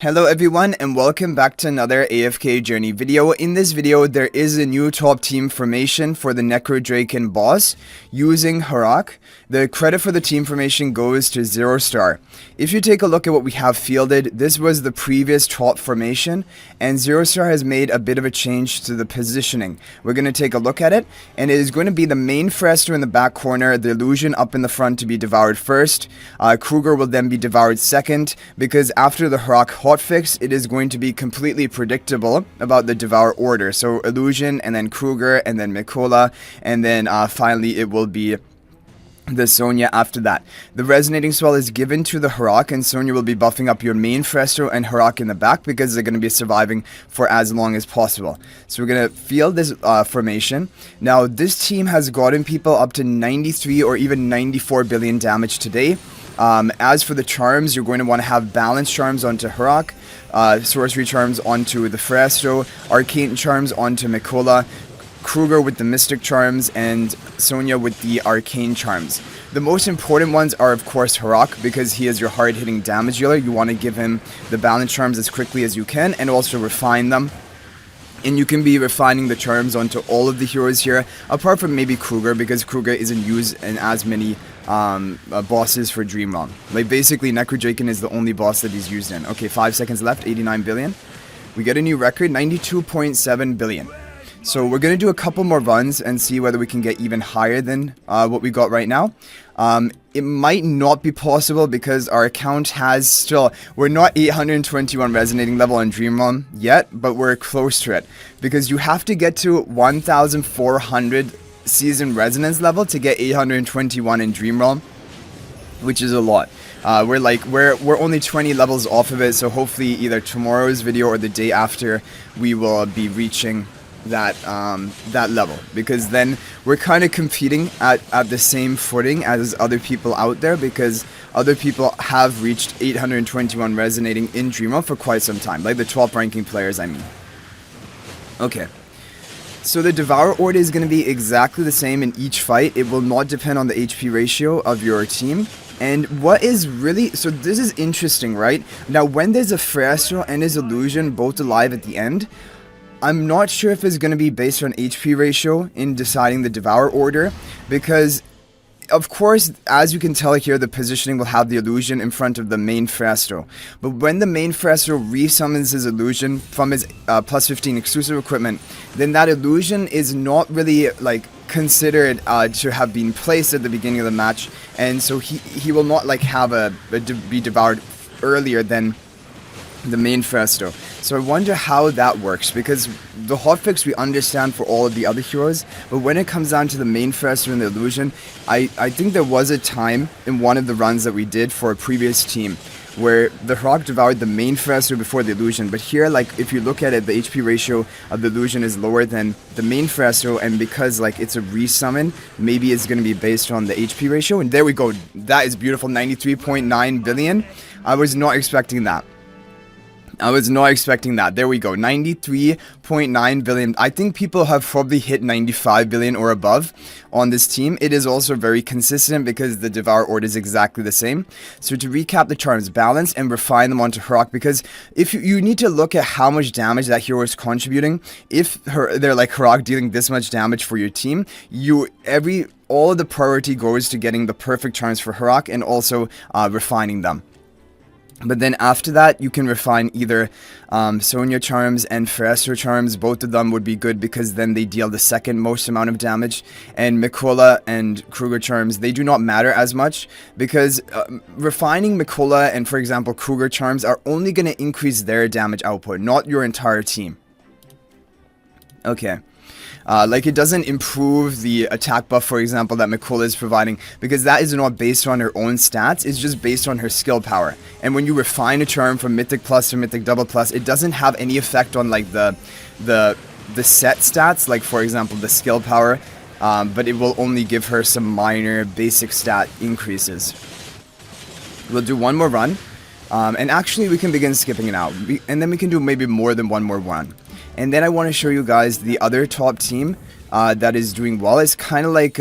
Hello everyone and welcome back to another AFK journey video. In this video there is a new top team formation for the Necrodrakon boss using s+harak. The credit for the team formation goes to XeroStar. If you take a look at what we have fielded, this was the previous top formation and XeroStar has made a bit of a change to the positioning. We're going to take a look at it, and it is going to be the main Fresto in the back corner, the illusion up in the front to be devoured first. Kruger will then be devoured second, because after the s+harak hotfix, it is going to be completely predictable about the devour order. So illusion, and then Kruger, and then Mikola, and then finally it will be the Sonya after that. The resonating spell is given to the s+harak, and Sonya will be buffing up your main Fresto and s+harak in the back because they're going to be surviving for as long as possible. So we're going to field this formation. Now this team has gotten people up to 93 or even 94 billion damage today. As for the charms, you're going to want to have balance charms onto s+harak, sorcery charms onto the Fresto, arcane charms onto Mikola, Kruger with the mystic charms, and Sonya with the arcane charms. The most important ones are of course s+harak, because he is your hard hitting damage dealer. You want to give him the balance charms as quickly as you can and also refine them. And you can be refining the charms onto all of the heroes here, apart from maybe Kruger, because Kruger isn't used in as many bosses for Dream Realm. Like basically Necrodrakon is the only boss that he's used in. Okay, 5 seconds left, 89 billion. We get a new record, 92.7 billion. So we're going to do a couple more runs and see whether we can get even higher than what we got right now. It might not be possible because our account has still, we're not 821 resonating level on Dream Realm yet, but we're close to it. Because you have to get to 1,400 season resonance level to get 821 in Dream Realm, which is a lot. We're only 20 levels off of it, so hopefully either tomorrow's video or the day after we will be reaching that level, because then we're kind of competing at the same footing as other people out there, because other people have reached 821 resonating in Dream Realm for quite some time, like the 12th ranking players, I mean. Okay, so the devour order is going to be exactly the same in each fight. It will not depend on the HP ratio of your team. And what is really, so this is interesting, right? Now when there's a Fresto and his illusion both alive at the end, I'm not sure if it's going to be based on HP ratio in deciding the devour order, because of course, as you can tell here, the positioning will have the illusion in front of the main Fresto. But when the main Fresto resummons his illusion from his plus 15 exclusive equipment, then that illusion is not really like considered to have been placed at the beginning of the match, and so he will not like have be devoured earlier than the main Fresto. So I wonder how that works, because the hotfix we understand for all of the other heroes, but when it comes down to the main Fresto and the illusion, I think there was a time in one of the runs that we did for a previous team where the s+harak devoured the main Fresto before the illusion, but here, like, if you look at it, the HP ratio of the illusion is lower than the main Fresto, and because like it's a resummon, maybe it's going to be based on the HP ratio. And there we go, that is beautiful, 93.9 billion. I was not expecting that. There we go, 93.9 billion. I think people have probably hit 95 billion or above on this team. It is also very consistent because the devour order is exactly the same. So to recap the charms, balance and refine them onto s+harak, because if you need to look at how much damage that hero is contributing. If they're like s+harak dealing this much damage for your team, all of the priority goes to getting the perfect charms for s+harak and also refining them. But then after that, you can refine either Sonya charms and Fresto charms. Both of them would be good because then they deal the second most amount of damage. And Mikola and Kruger charms, they do not matter as much, because refining Mikola and, for example, Kruger charms are only going to increase their damage output, not your entire team. Okay. Like, it doesn't improve the attack buff, for example, that Mikola is providing, because that is not based on her own stats, it's just based on her skill power. And when you refine a charm from Mythic Plus to Mythic Double Plus, it doesn't have any effect on like the set stats, like for example the skill power, but it will only give her some minor basic stat increases. We'll do one more run, and actually we can begin skipping it out, and then we can do maybe more than one more run. And then I want to show you guys the other top team that is doing well. It's kind of like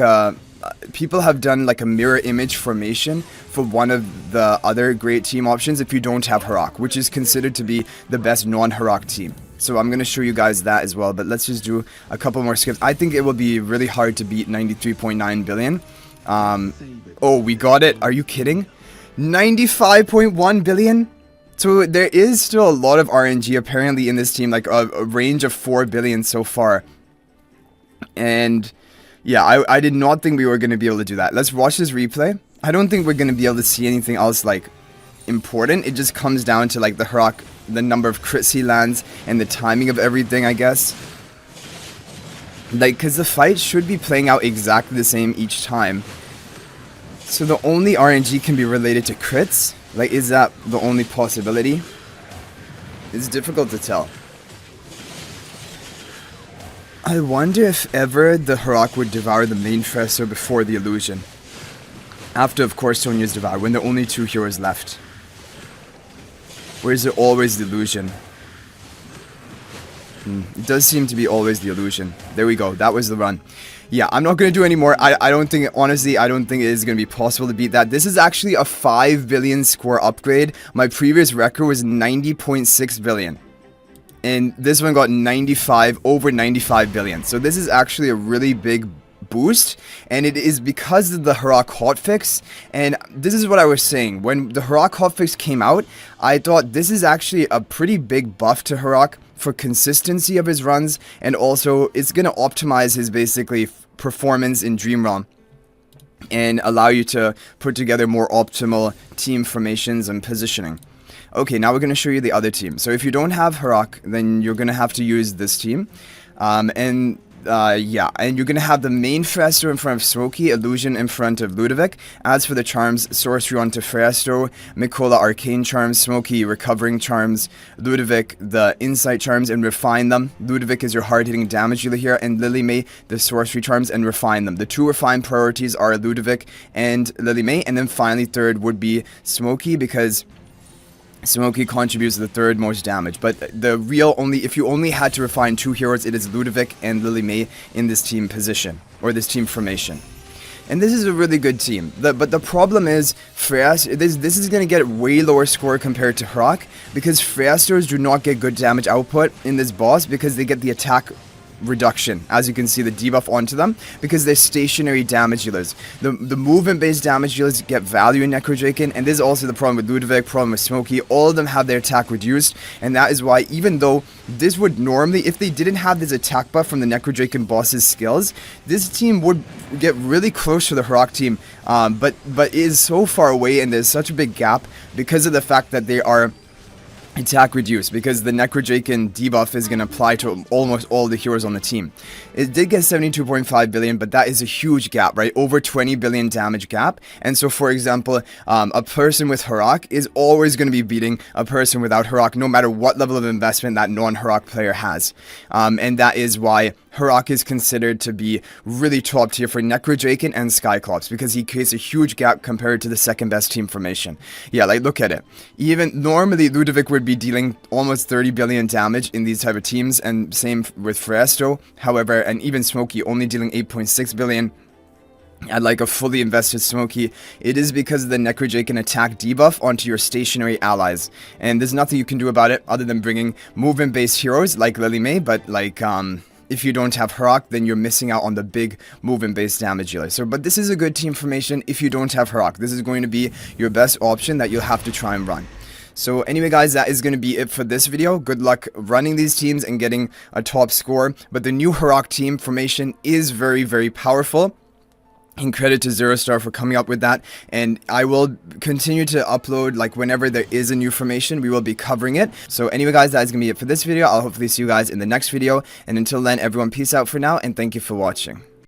people have done like a mirror image formation for one of the other great team options if you don't have Harak, which is considered to be the best non-Harak team. So I'm going to show you guys that as well, but let's just do a couple more skips. I think it will be really hard to beat 93.9 billion. Oh, we got it. Are you kidding? 95.1 billion? So there is still a lot of RNG apparently in this team, like a range of 4 billion so far. And yeah, I did not think we were going to be able to do that. Let's watch this replay. I don't think we're going to be able to see anything else like important. It just comes down to like the Harak, the number of crits he lands, and the timing of everything, I guess. Like, because the fight should be playing out exactly the same each time. So the only RNG can be related to crits. Like, is that the only possibility? It's difficult to tell. I wonder if ever the Harak would devour the main Fresser before the illusion. After, of course, Sonya's devour, when there are only 2 heroes left. Or is it always the illusion? It does seem to be always the illusion. There we go. That was the run. Yeah, I'm not going to do any more. I don't think, honestly, I don't think it is going to be possible to beat that. This is actually a 5 billion score upgrade. My previous record was 90.6 billion. And this one got over 95 billion. So this is actually a really big boost, and it is because of the Harak hotfix. And this is what I was saying, when the Harak hotfix came out, I thought this is actually a pretty big buff to Harak for consistency of his runs, and also it's going to optimize his basically performance in Dream Realm and allow you to put together more optimal team formations and positioning. Okay, now we're going to show you the other team. So if you don't have Harak, then you're going to have to use this team. Yeah, and you're going to have the main Fresto in front of Smokey, Illusion in front of Ludovic. As for the charms, Sorcery onto Fresto, Mikola Arcane Charms, Smokey Recovering Charms, Ludovic the Insight Charms and Refine them. Ludovic is your hard-hitting damage dealer here, and Lily May the Sorcery Charms and Refine them. The 2 refined priorities are Ludovic and Lily May, and then finally third would be Smokey, because Smokey contributes the 3rd most damage, but the real if you only had to refine 2 heroes, it is Ludovic and Lily May in this team position, or this team formation. And this is a really good team, but the problem is, this is going to get way lower score compared to Harak, because Freastos do not get good damage output in this boss, because they get the attack reduction, as you can see, the debuff onto them, because they're stationary damage dealers. The movement based damage dealers get value in Necrodrakon, and this is also the problem with Ludovic, problem with Smokey. All of them have their attack reduced, and that is why, even though this would normally, if they didn't have this attack buff from the Necrodrakon boss's skills, this team would get really close to the Harak team, but it is so far away, and there's such a big gap because of the fact that they are attack reduced, because the Necrodrakon debuff is going to apply to almost all the heroes on the team. It did get 72.5 billion, but that is a huge gap, right? Over 20 billion damage gap. And so, for example, a person with Harak is always going to be beating a person without Harak, no matter what level of investment that non-Harak player has. And that is why Harak is considered to be really top tier for Necrodrakon and Skyclops, because he creates a huge gap compared to the 2nd best team formation. Yeah, like, look at it. Even normally Ludovic would be dealing almost 30 billion damage in these type of teams, and same with Fresto. However, and even Smokey only dealing 8.6 billion. At like a fully invested Smokey, it is because of the Necrodrakon attack debuff onto your stationary allies, and there's nothing you can do about it other than bringing movement based heroes like Lily May, but like if you don't have Harak, then you're missing out on the big movement-based damage dealer. So, but this is a good team formation if you don't have Harak. This is going to be your best option that you'll have to try and run. So anyway guys, that is going to be it for this video. Good luck running these teams and getting a top score. But the new Harak team formation is very, very powerful. And credit to XeroStar for coming up with that, and I will continue to upload, like, whenever there is a new formation, we will be covering it. So anyway guys, that is going to be it for this video. I'll hopefully see you guys in the next video, and until then, everyone, peace out for now, and thank you for watching.